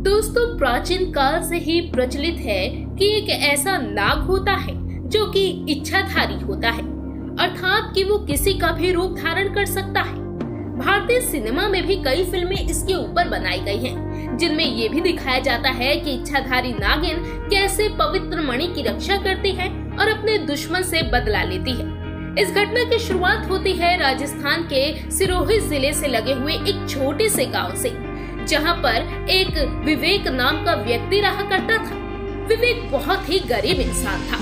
दोस्तों, प्राचीन काल से ही प्रचलित है कि एक ऐसा नाग होता है जो कि इच्छाधारी होता है, अर्थात कि वो किसी का भी रूप धारण कर सकता है। भारतीय सिनेमा में भी कई फिल्में इसके ऊपर बनाई गई हैं, जिनमें ये भी दिखाया जाता है कि इच्छाधारी नागिन कैसे पवित्र मणि की रक्षा करती है और अपने दुश्मन से बदला लेती है। इस घटना की शुरुआत होती है राजस्थान के सिरोही जिले से लगे हुए एक छोटे से गांव से, जहां पर एक विवेक नाम का व्यक्ति रहा करता था। विवेक बहुत ही गरीब इंसान था।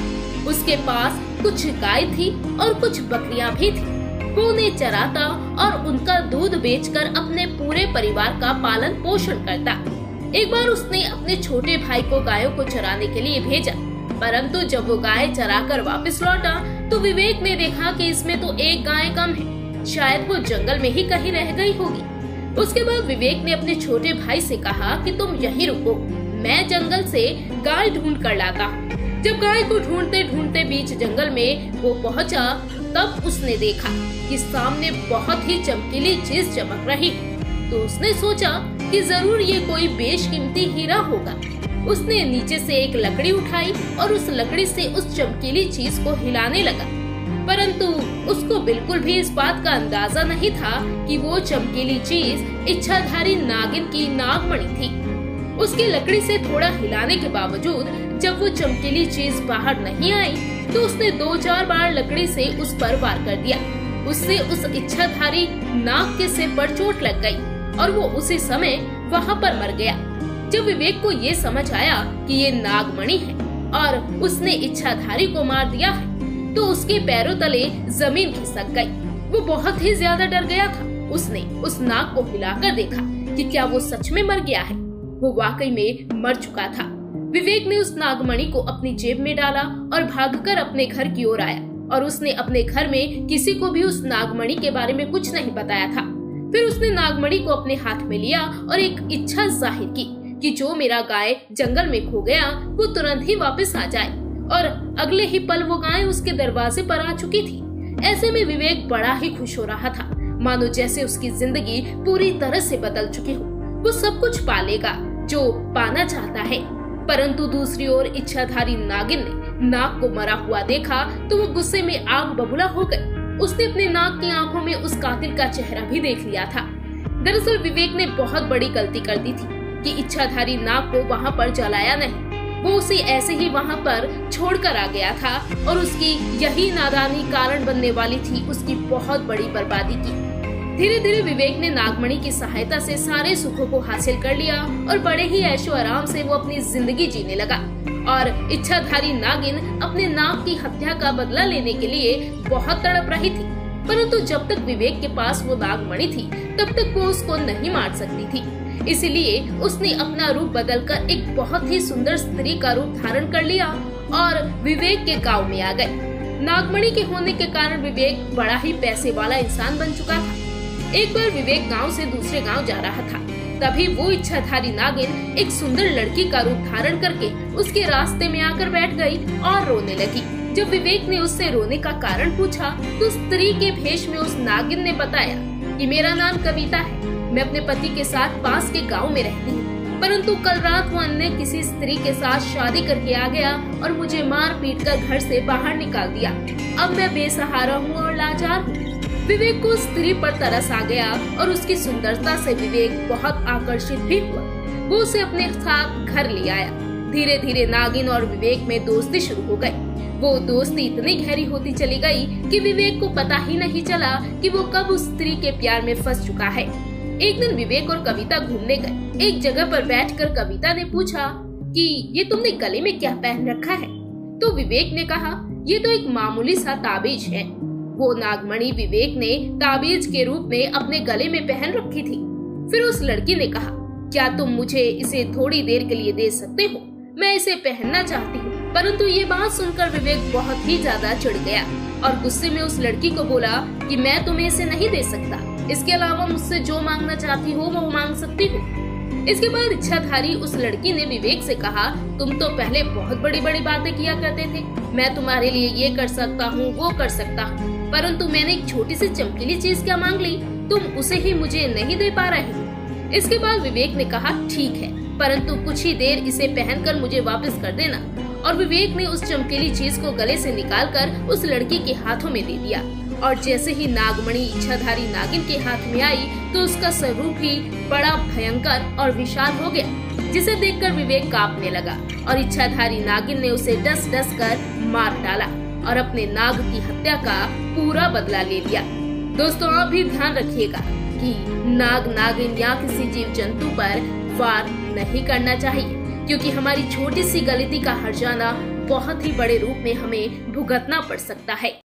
उसके पास कुछ गाय थी और कुछ बकरियां भी थी। वो उन्हें चराता और उनका दूध बेचकर अपने पूरे परिवार का पालन पोषण करता। एक बार उसने अपने छोटे भाई को गायों को चराने के लिए भेजा, परंतु जब वो गाय चराकर वापस लौटा तो विवेक ने देखा कि इसमें तो एक गाय कम है, शायद वो जंगल में ही कहीं रह गई होगी। उसके बाद विवेक ने अपने छोटे भाई से कहा कि तुम यहीं रुको, मैं जंगल से गाय ढूंढ कर लाता हूँ। जब गाय को ढूंढते ढूंढते बीच जंगल में वो पहुंचा, तब उसने देखा कि सामने बहुत ही चमकीली चीज चमक रही। तो उसने सोचा कि जरूर ये कोई बेशकीमती हीरा होगा। उसने नीचे से एक लकड़ी उठाई और उस लकड़ी से उस चमकीली चीज को हिलाने लगा, परंतु उसको बिल्कुल भी इस बात का अंदाजा नहीं था कि वो चमकीली चीज इच्छाधारी नागिन की नागमणि थी। उसकी लकड़ी से थोड़ा हिलाने के बावजूद जब वो चमकीली चीज बाहर नहीं आई, तो उसने 2-4 बार लकड़ी से उस पर वार कर दिया। उससे उस इच्छाधारी नाग के सिर पर चोट लग गई और वो उसी समय वहाँ पर मर गया। जब विवेक को ये समझ आया कि ये नागमणि है और उसने इच्छाधारी को मार दिया है, तो उसके पैरों तले जमीन खिसक गई। वो बहुत ही ज्यादा डर गया था। उसने उस नाग को हिलाकर देखा कि क्या वो सच में मर गया है। वो वाकई में मर चुका था। विवेक ने उस नागमणि को अपनी जेब में डाला और भागकर अपने घर की ओर आया, और उसने अपने घर में किसी को भी उस नागमणि के बारे में कुछ नहीं बताया था। फिर उसने नागमणि को अपने हाथ में लिया और एक इच्छा जाहिर की कि जो मेरा गाय जंगल में खो गया वो तुरंत ही वापस आ जाए, और अगले ही पल वो गाय उसके दरवाजे पर आ चुकी थी। ऐसे में विवेक बड़ा ही खुश हो रहा था, मानो जैसे उसकी जिंदगी पूरी तरह से बदल चुकी हो। वो सब कुछ पालेगा जो पाना चाहता है। परंतु दूसरी ओर इच्छाधारी नागिन ने नाग को मरा हुआ देखा तो वो गुस्से में आग बबूला हो गई। उसने अपने नाग की आंखों में उस कातिल का चेहरा भी देख लिया था। दरअसल विवेक ने बहुत बड़ी गलती कर दी थी कि इच्छाधारी नाग को वहाँ पर जलाया नहीं। वो उसे ऐसे ही वहाँ पर छोड़कर आ गया था, और उसकी यही नादानी कारण बनने वाली थी उसकी बहुत बड़ी बर्बादी की। धीरे धीरे विवेक ने नागमणि की सहायता से सारे सुखों को हासिल कर लिया और बड़े ही ऐशो आराम से वो अपनी जिंदगी जीने लगा। और इच्छाधारी नागिन अपने नाग की हत्या का बदला लेने के लिए बहुत तड़प रही थी, परंतु जब तक विवेक के पास वो नागमणि थी तब तक वो उसको नहीं मार सकती थी। इसीलिए उसने अपना रूप बदलकर एक बहुत ही सुंदर स्त्री का रूप धारण कर लिया और विवेक के गांव में आ गए। नागमणि के होने के कारण विवेक बड़ा ही पैसे वाला इंसान बन चुका था। एक बार विवेक गांव से दूसरे गांव जा रहा था, तभी वो इच्छाधारी नागिन एक सुंदर लड़की का रूप धारण करके उसके रास्ते में आकर बैठ गई और रोने लगी। जब विवेक ने उससे रोने का कारण पूछा तो स्त्री के भेष में उस नागिन ने बताया कि मेरा नाम कविता है, मैं अपने पति के साथ पास के गांव में रहती हूँ, परंतु कल रात वो अन्य किसी स्त्री के साथ शादी करके आ गया और मुझे मार पीट कर घर से बाहर निकाल दिया। अब मैं बेसहारा हूँ और लाचार हूँ। विवेक को स्त्री पर तरस आ गया और उसकी सुंदरता से विवेक बहुत आकर्षित भी हुआ। वो उसे अपने साथ घर ले आया। धीरे धीरे नागिन और विवेक में दोस्ती शुरू हो गई। वो दोस्ती इतनी गहरी होती चली गई कि विवेक को पता ही नहीं चला कि वो कब उस स्त्री के प्यार में फंस चुका है। एक दिन विवेक और कविता घूमने गए। एक जगह पर बैठकर कविता ने पूछा कि ये तुमने गले में क्या पहन रखा है? तो विवेक ने कहा, ये तो एक मामूली सा ताबीज है। वो नागमणि विवेक ने ताबीज के रूप में अपने गले में पहन रखी थी। फिर उस लड़की ने कहा, क्या तुम मुझे इसे थोड़ी देर के लिए दे सकते हो? मैं इसे पहनना चाहती हूँ। परंतु ये बात सुनकर विवेक बहुत ही ज्यादा चिढ़ गया और गुस्से में उस लड़की को बोला कि मैं तुम्हें इसे नहीं दे सकता। इसके अलावा मुझसे जो मांगना चाहती हो वो मांग सकती हो। इसके बाद इच्छाधारी उस लड़की ने विवेक से कहा, तुम तो पहले बहुत बड़ी बड़ी बातें किया करते थे, मैं तुम्हारे लिए ये कर सकता हूँ वो कर सकता हूँ, परंतु मैंने एक छोटी सी चमकीली चीज क्या मांग ली, तुम उसे ही मुझे नहीं दे पा रहे हो। इसके बाद विवेक ने कहा, ठीक है, परंतु कुछ ही देर इसे पहनकर मुझे वापस कर देना। और विवेक ने उस चमकीली चीज को गले से निकालकर उस लड़की के हाथों में दे दिया। और जैसे ही नागमणि इच्छाधारी नागिन के हाथ में आई तो उसका स्वरूप ही बड़ा भयंकर और विशाल हो गया, जिसे देखकर विवेक कांपने लगा और इच्छाधारी नागिन ने उसे डस डस कर मार डाला और अपने नाग की हत्या का पूरा बदला ले लिया। दोस्तों, आप भी ध्यान रखिएगा कि नाग, नागिन या किसी जीव जंतु पर वार नहीं करना चाहिए, क्योंकि हमारी छोटी सी गलती का हर्जाना बहुत ही बड़े रूप में हमें भुगतना पड़ सकता है।